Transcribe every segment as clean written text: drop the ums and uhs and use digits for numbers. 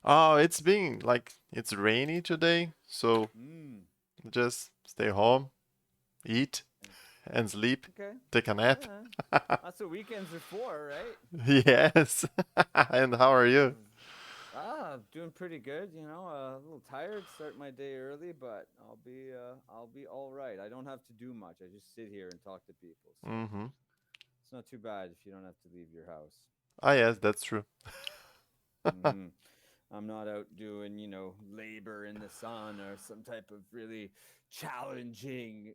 Oh, it's been like it's rainy today, so Mm. just stay home, eat, and sleep, Okay. take a nap. Yeah. That's what weekends are for, right? Yes. And how are you? Mm. Doing pretty good. A little tired. Start my day early, but I'll be all right. I don't have to do much. I just sit here and talk to people, so Mm-hmm. it's not too bad if you don't have to leave your house. Ah, yes, that's true. Hmm. I'm not out doing, labor in the sun or some type of really challenging,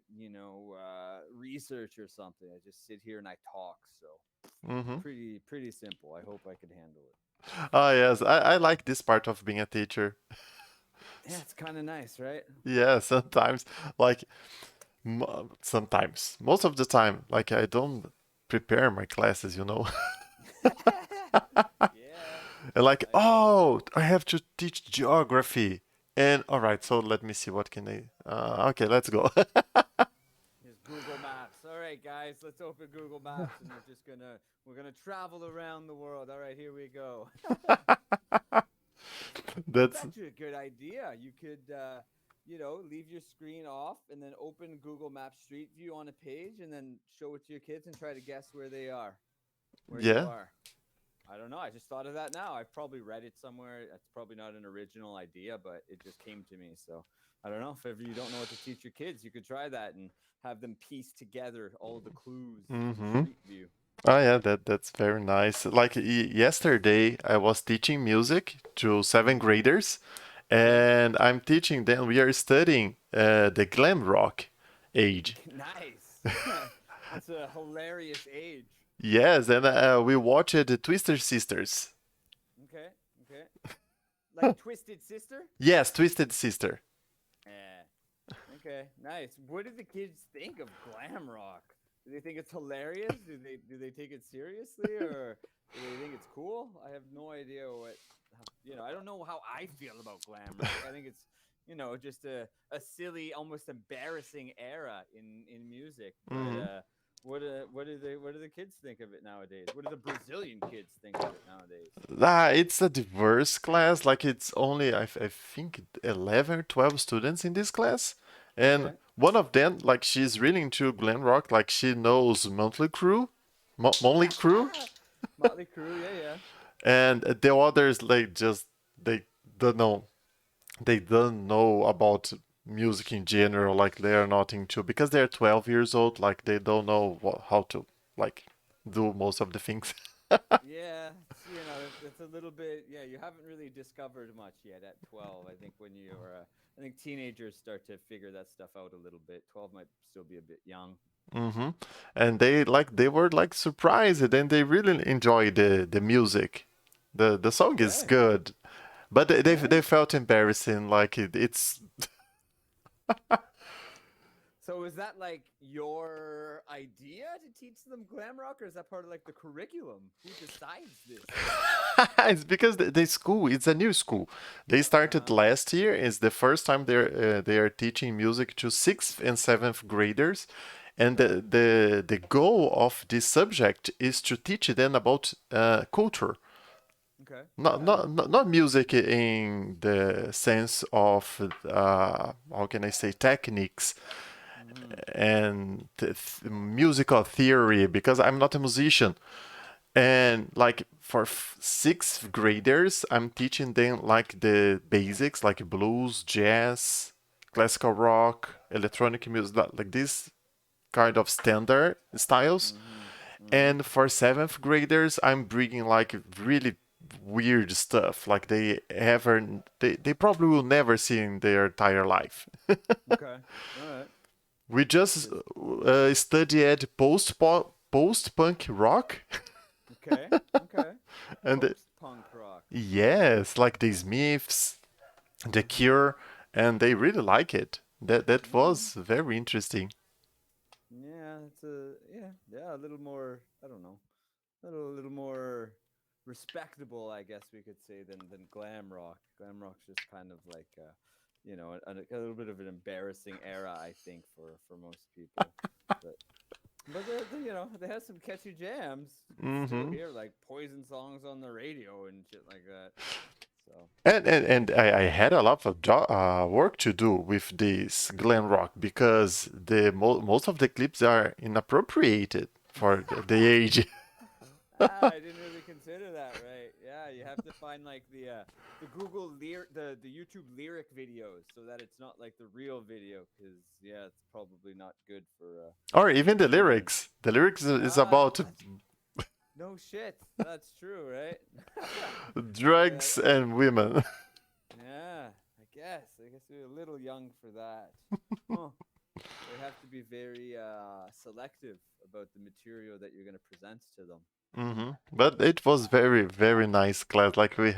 research or something. I just sit here and I talk. So Mm-hmm. pretty simple. I hope I could handle it. Ah, yes, I like this part of being a teacher. Yeah, it's kind of nice, right? Yeah, sometimes, like, sometimes, most of the time, like, I don't prepare my classes. Yeah, And like, I know. oh, I have to teach geography. And all right, so let me see what can I. Okay, let's go. Here's Google Maps. All right, guys, let's open Google Maps and we're gonna travel around the world. All right, here we go. That's That's actually a good idea. You could, leave your screen off and then open Google Maps Street View on a page and then show it to your kids and try to guess where they are, where you yeah. are. I don't know. I just thought of that now. I've probably read it somewhere. It's probably not an original idea, but it just came to me. So I don't know. If ever you don't know what to teach your kids, you could try that and have them piece together all the clues from Mm-hmm. Street View. Oh yeah, that's very nice. Like yesterday, I was teaching music to seventh Mm. graders, Okay. and I'm teaching them. We are studying the glam rock age. Nice. That's a hilarious age. Yes, and we watched the Twister Sisters. Okay. Okay. Like Twisted Sister? Yes, Twisted Sister. Yeah. Okay. Nice. What do the kids think of glam rock? Do they think it's hilarious? Do they take it seriously, or do they think it's cool? I have no idea what I don't know how I feel about glam rock. I think it's just a silly, almost embarrassing era in music. But Hmm. what do the kids think of it nowadays? What do the Brazilian kids think of it nowadays? It's a diverse class. Like it's only I think 11 or 12 students in this class, and Okay. one of them like she's really into glam rock. Like she knows Motley Crue, Motley Crue, yeah, yeah. and the others like just they don't know. They don't know about music in general. Like they are not into because they're 12 years old. Like they don't know how to like do most of the things. Yeah, it's a little bit. Yeah, you haven't really discovered much yet at 12. I think I think teenagers start to figure that stuff out a little bit. 12 might still be a bit young. Hmm. And they were like surprised and they really enjoyed the music. The song is Okay. good, but they Yeah. felt embarrassing. Like it's So is that like your idea to teach them glam rock, or is that part of like the curriculum? Who decides this? it's because the school it's a new school. They started Uh-huh. last year. It's the first time they are teaching music to sixth and seventh graders, and Okay. the goal of this subject is to teach them about culture. Okay. Yeah. Not music in the sense of how can I say techniques Mm-hmm. and musical theory because I'm not a musician. And like for sixth graders, I'm teaching them like the basics, like blues, jazz, classical rock, electronic music, like this kind of standard styles. Mm-hmm. Mm-hmm. And for seventh graders, I'm bringing like really weird stuff like they probably will never see in their entire life. Okay. All right. We just This. studied post punk rock, Okay. Okay. and Post-punk rock. yes, like the Smiths, the Cure, and they really like it. That Mm-hmm. was very interesting. Yeah, it's a little more. I don't know, a little more respectable, I guess we could say, than glam rock. Glam rock's just kind of like a little bit of an embarrassing era, I think, for most people. But they have some catchy jams. You can still Hmm. hear like Poison songs on the radio and shit like that. So And I had a lot of work to do with this glam rock because most of the clips are inappropriated for the age. I didn't really consider that, right? Yeah, you have to find like the Google the YouTube lyric videos so that it's not like the real video because yeah, it's probably not good Or for even the children. lyrics. The lyrics is Ah, about that's no shit. That's true, right? Yeah, drugs and women. yeah. I guess we're a little young for that. Huh. They have to be very selective about the material that you're going to present to them. But it was very, very nice class. Like we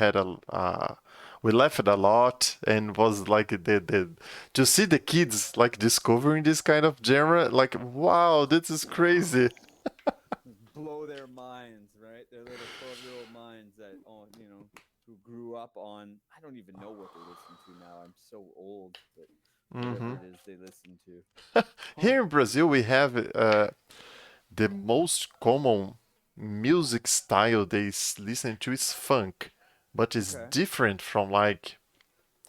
laughed a lot and was like the to see the kids like discovering this kind of genre. Like, wow, this is crazy. Blow their minds, right? Their little 12-year-old minds that, oh, who grew up on, I don't even know what they listen to now. I'm so old, but whatever hmm it is they listen to. Huh. Here in Brazil, we have the most common music style listen to is funk, but it's Okay. different from like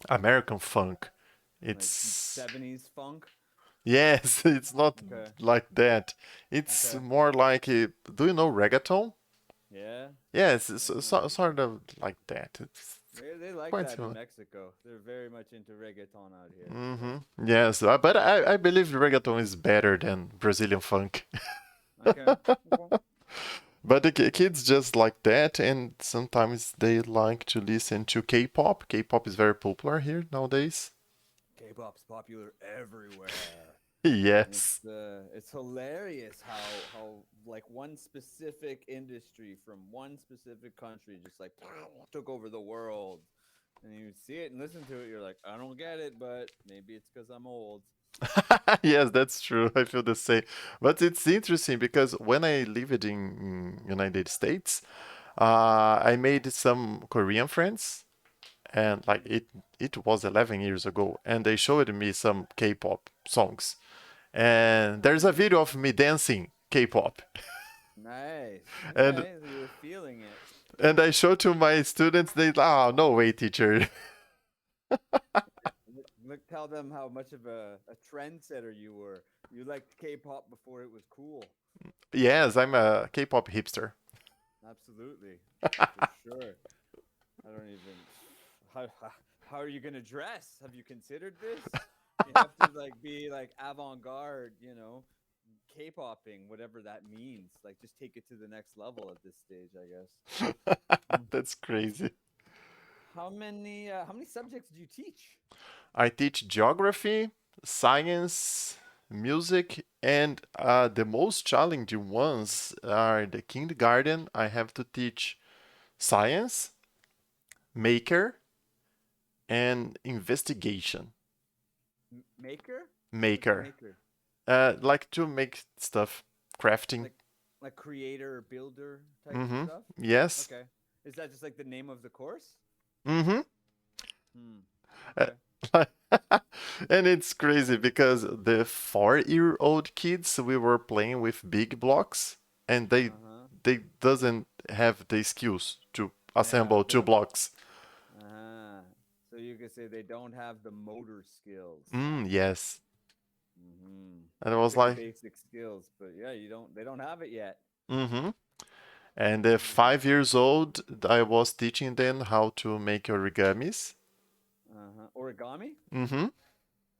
American funk. Like It's 70s funk. yes, it's not Okay. like that. It's Okay. more like do you know reggaeton? Yeah. Yes, it's Oh. sort of like that. It's They like quite that in similar. Mexico. They're very much into reggaeton out here. So, Yes, but I believe reggaeton is better than Brazilian funk. okay. Okay. But the kids just like that, and sometimes they like to listen to K-pop. K-pop is very popular here nowadays. K-pop's popular everywhere. Yes. It's hilarious how like one specific industry from one specific country just like took over the world. And you see it and listen to it, you're like, I don't get it, but maybe it's because I'm old. Yes, that's true. I feel the same. But it's interesting because when I lived in United States, I made some Korean friends, and like it was 11 years ago, and they showed me some K-pop songs, and there's a Nice, video of me dancing K-pop, nice. and Okay, so you were feeling it. I showed to my students. They, oh no way, teacher. Tell them how much of a trendsetter you were. You liked K-pop before it was cool. Yes, I'm a K-pop hipster. Absolutely, for sure. I don't even. How are you gonna dress? Have you considered this? You have to like be like avant-garde, K-popping, whatever that means. Like just take it to the next level at this stage, I guess. Hmm. That's crazy. How many subjects do you teach? I teach geography, science, music, and the most challenging ones are the kindergarten. I have to teach science, maker, and investigation. Maker? What's a Maker. maker? Like to make stuff, crafting. Like like creator, builder type Mm-hmm. stuff? Yes. Okay. Is that just like the name of the course? Mm-hmm. Hmm. Uh, Okay. and it's crazy because the 4-year-old kids we were playing with big blocks and Uh-huh. they doesn't have the skills to Yeah, assemble they two don't. blocks. So you could say they don't have the motor skills. Yes. And I Looks was like the like, basic skills, but yeah, they don't have it yet. mm-hmm. And at Hmm. 5 years old, I was teaching them how to make origamis. Origami? Mm-hmm.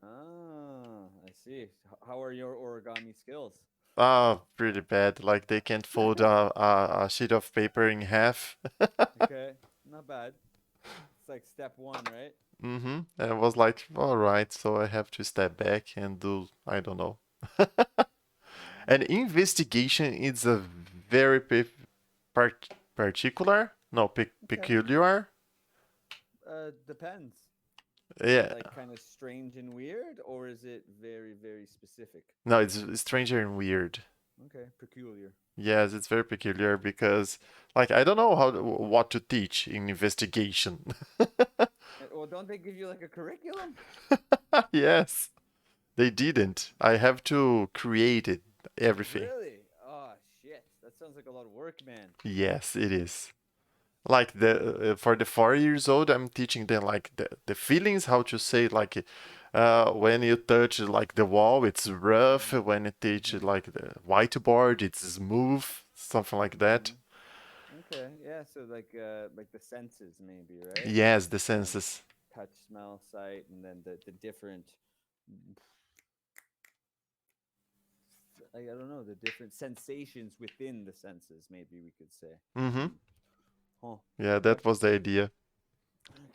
I see. How are your origami skills? Ah, pretty bad. Like they can't fold a sheet of paper in half. Okay, not bad. It's like step one, right? Mm-hmm. And I was like, all right, so I have to step back and do, I don't know. An investigation is a very particular, no, Okay. peculiar. Depends. Is it Yeah, like kind of strange and weird, or is it very, very specific? no, it's stranger and weird. Okay, peculiar. Yes, it's very peculiar because, like, I don't know what to teach in investigation. Well, don't they give you like a curriculum? Yes, they didn't. I have to create it, everything. Really? Oh shit, that sounds like a lot of work, man. Yes, it is. Like the for the 4 years old, I'm teaching them like the feelings, how to say like when you touch like the wall, it's rough. When you touch Mm-hmm. like the whiteboard, it's smooth, something like that. Mm-hmm. Okay, yeah. So like the senses maybe, right? Yes, the Like senses. touch, smell, sight, and then the different, I don't know, the different sensations within the senses. Maybe we could say. Mm-hmm. Hmm. Huh. Yeah, Okay. that was the idea.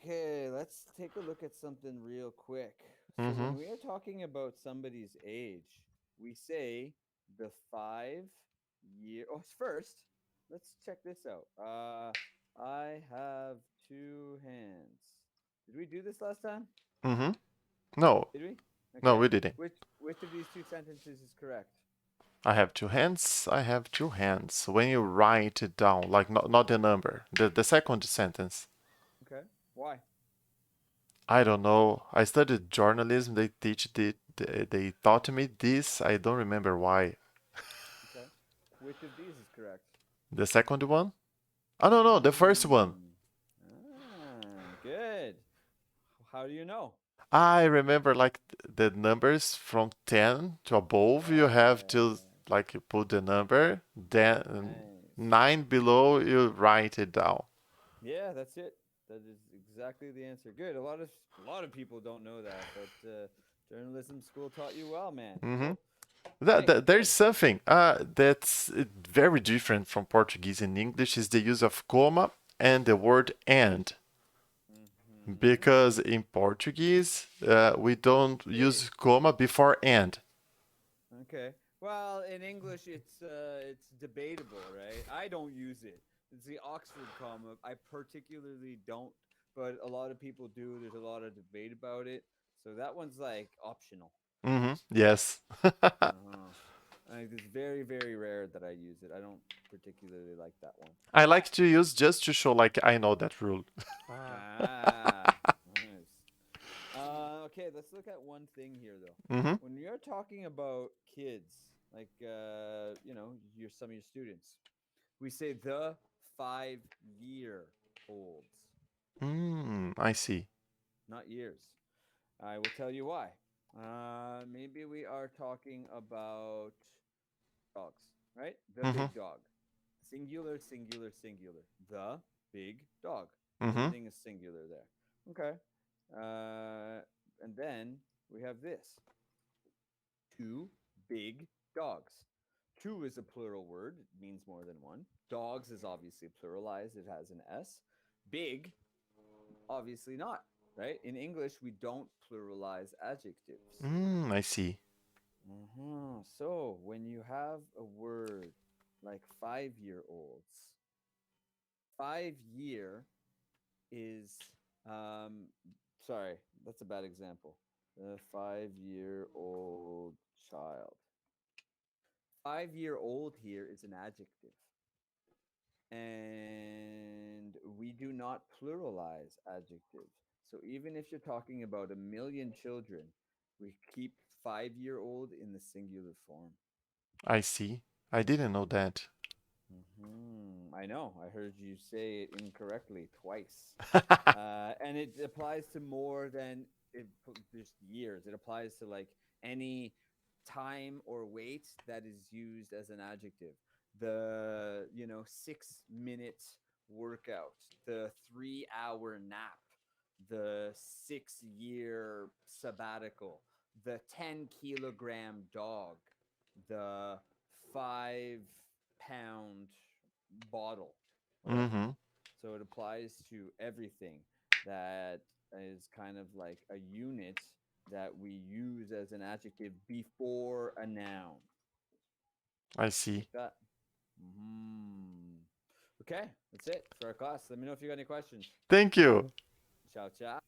Okay, let's take a look at something real quick. So, Mm-hmm. when we are talking about somebody's age, we say the 5 year. Oh, first, let's check this out. I have two hands. Did we do this last time? Mm-hmm. No, Did we? no, Okay. we didn't. Which of these two sentences is correct? I have two hands. I have two hands. When you write it down, like not the number, the second sentence. Okay. Why? I don't know. I studied journalism. They teach they taught me this. I don't remember why. Okay. Which of these is correct? The second one? I don't know. The first one. Hmm. Good. How do you know? I remember like the numbers from 10 to above. You have to Yeah. like put the number. Then Nice. 9 below, you write it down. Yeah, that's it. That is exactly the answer. Good. A lot of people don't know that, but journalism school taught you well, man. Mm-hmm. Cool. Okay, There's good. something that's very different from Portuguese and English is the use of comma and the word and. Mm-hmm. Because in Portuguese, we don't Really? use comma before and. Okay. Well, in English, it's debatable, right? I don't use it. It's the Oxford comma. I particularly don't, but a lot of people do. There's a lot of debate about it. So that one's like optional. Mm-hmm. Yes. Uh-huh. It's very, very rare that I use it. I don't particularly like that one. I like to use just to show like I know that rule. Ah, nice. Okay, let's look at one thing here, though. Mm-hmm. When we are talking about kids, like your some of your students, we say the 5 year olds, I see. not years. I will tell you why. Maybe we are talking about dogs, right? The Mm-hmm. big dog. Singular, singular, singular. The big dog. Mm-hmm. Everything is singular there. Okay. And then we have this two big dogs. Two is a plural word, it means more than one. Dogs is obviously pluralized, it has an S. Big, obviously not, right? In English, we don't pluralize adjectives. I see. So when you have a word like 5 year olds, 5 year is, um, sorry, that's a bad example. A 5 year old child. 5 year old here is an adjective. And we do not pluralize adjectives. So even if you're talking about a million children, we keep 5 year old in the singular form. I see. I didn't know that. I know. I heard you say it incorrectly twice. And it applies to more than just years. It applies to like any time or weight that is used as an adjective. The 6 minute workout, the 3 hour nap, the 6 year sabbatical, the 10 kilogram dog, the 5 pound bottle, whatever. Mm-hmm. So it applies to everything that is kind of like a unit that we use as an adjective before a noun, I see. like that. Okay, that's it for our class. Let me know if you got any questions. Thank you. Ciao, ciao.